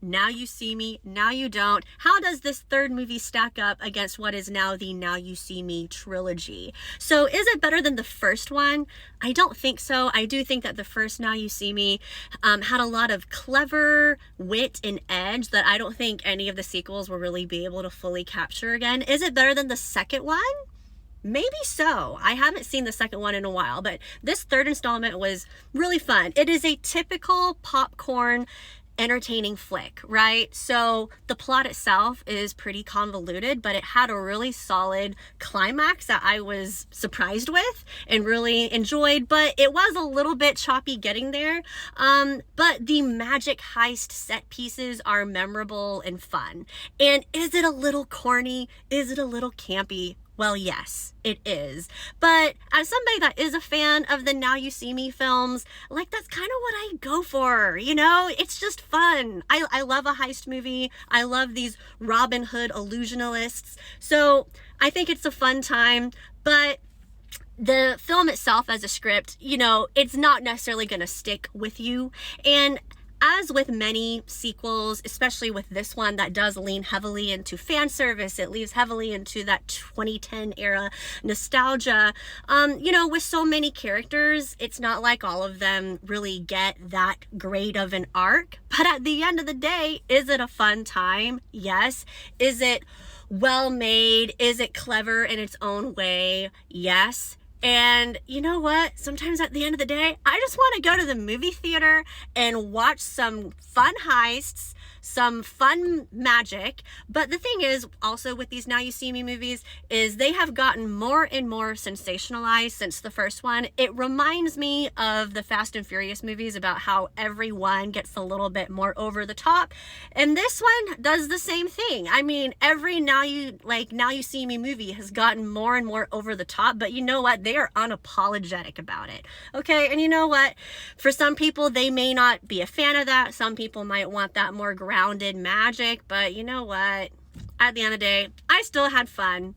Now You See Me, Now You Don't. How does this third movie stack up against what is now the Now You See Me trilogy? So is it better than the first one? I don't think so. I do think that the first Now You See Me had a lot of clever wit and edge that I don't think any of the sequels will really be able to fully capture again. Is it better than the second one? Maybe so. I haven't seen the second one in a while, but this third installment was really fun. It is a typical popcorn entertaining flick, right? So the plot itself is pretty convoluted, but it had a really solid climax that I was surprised with and really enjoyed, but it was a little bit choppy getting there. But the magic heist set pieces are memorable and fun. And is it a little corny? Is it a little campy? Well, yes, it is. But as somebody that is a fan of the Now You See Me films, like, that's kind of what I go for, you know? It's just fun. I love a heist movie. I love these Robin Hood illusionalists. So I think it's a fun time, but the film itself as a script, you know, it's not necessarily going to stick with you. And as with many sequels, especially with this one that does lean heavily into fan service, it leaves heavily into that 2010 era nostalgia. You know, with so many characters, it's not like all of them really get that great of an arc. But at the end of the day, is it a fun time? Yes. Is it well made? Is it clever in its own way? Yes. And you know what? Sometimes at the end of the day, I just want to go to the movie theater and watch some fun heists, some fun magic. But the thing is, also with these Now You See Me movies, is they have gotten more and more sensationalized since the first one. It reminds me of the Fast and Furious movies about how everyone gets a little bit more over the top. And this one does the same thing. I mean, every Now You See Me movie has gotten more and more over the top, but you know what? They are unapologetic about it. Okay, and you know what? For some people, they may not be a fan of that. Some people might want that more grounded magic, but you know what? At the end of the day, I still had fun.